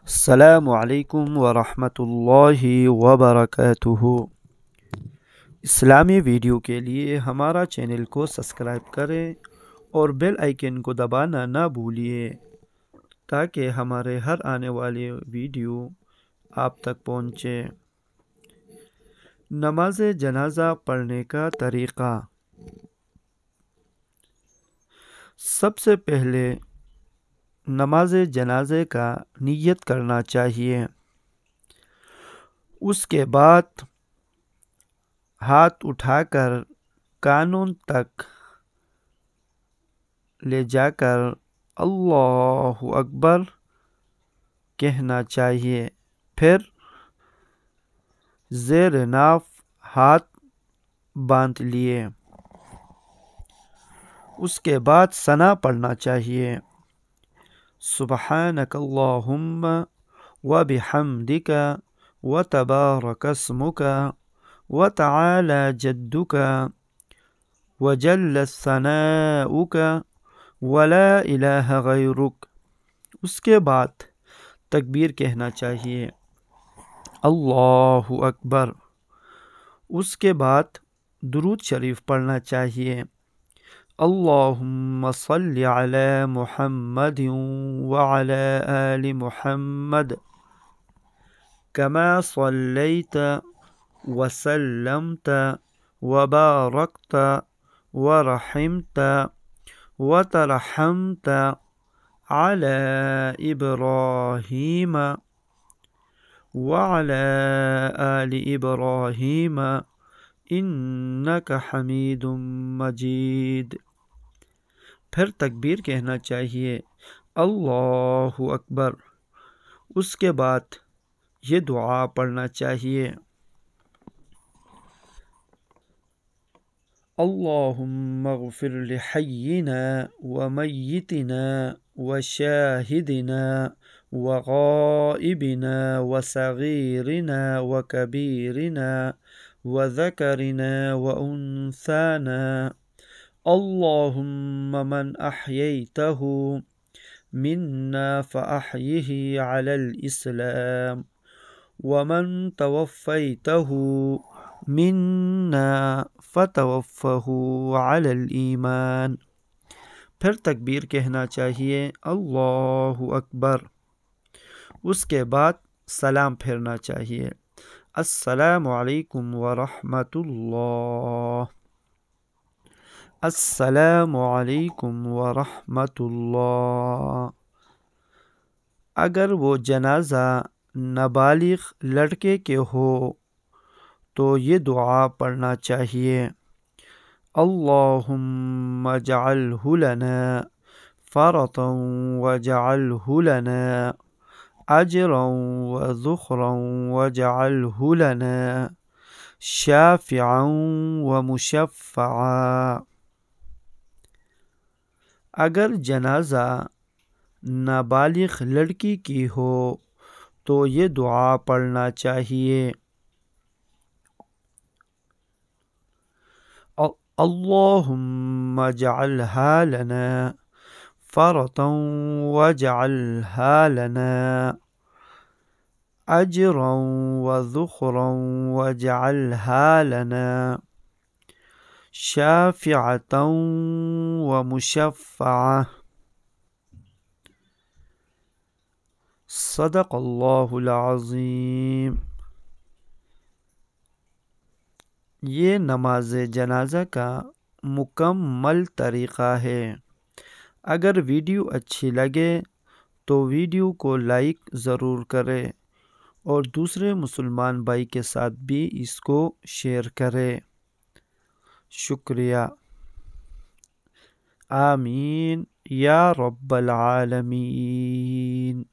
السلام علیکم ورحمۃ اللہ وبرکاتہ۔ اسلامی ویڈیو کے لیے ہمارا چینل کو سبسکرائب کریں اور بیل آئیکن کو دبانا نہ بھولیے تاکہ ہمارے ہر آنے والے ویڈیو آپ تک پہنچے۔ نماز جنازہ پڑھنے کا طریقہ۔ سب سے پہلے نماز جنازے کا نیت کرنا چاہیے۔ اس کے بعد ہاتھ اٹھا کر کانوں تک لے جا کر اللہ اکبر کہنا چاہیے۔ پھر زیر ناف ہاتھ باندھ لیے۔ اس کے بعد ثنا پڑھنا چاہیے۔ سبحانک اللہم وبحمدک وتبارک اسمک وتعالی جدک وجل ثناؤک ولا الہ غیرک۔ اس کے بعد تکبیر کہنا چاہیے، اللہ اکبر۔ اس کے بعد درود شریف پڑھنا چاہیے، اللہم صل علی محمد وعلی آل محمد کما صلیت وسلمت وبارکت ورحمت وترحمت علی ابراہیم وعلی آل ابراہیم انک حمید مجید۔ پھر تکبیر کہنا چاہیے، اللہ اکبر۔ اس کے بعد یہ دعا پڑھنا چاہیے، اللہم اغفر لحینا ومیتنا وشاہدنا وغائبنا وصغیرنا وکبیرنا وذکرنا وانثانا، اللہم من احییتہ منا فاحیہ علی الاسلام ومن توفیتہ منا فتوفہ علی الایمان۔ پھر تکبیر کہنا چاہیے، اللہ اکبر۔ اس کے بعد سلام پھیرنا چاہیے، السلام علیکم ورحمۃ اللہ، السلام علیکم ورحمۃ اللہ۔ اگر وہ جنازہ نابالغ لڑکے کے ہو تو یہ دعا پڑھنا چاہیے، اللہم اجعلہ لنا فرطا واجعلہ لنا اجرا وذخرا واجعلہ لنا شافعا ومشفعا۔ اگر جنازہ نابالغ لڑکی کی ہو تو یہ دعا پڑھنا چاہیے، اللہم اجعلہا لنا فرطا واجعلہا لنا اجرا وذخرا واجعلہا لنا شافعة ومشفعة۔ صدق اللہ العظیم۔ یہ نماز جنازہ کا مکمل طریقہ ہے۔ اگر ویڈیو اچھی لگے تو ویڈیو کو لائک ضرور کرے اور دوسرے مسلمان بھائی کے ساتھ بھی اس کو شیئر کرے۔ شکریہ۔ آمین یا رب العالمین۔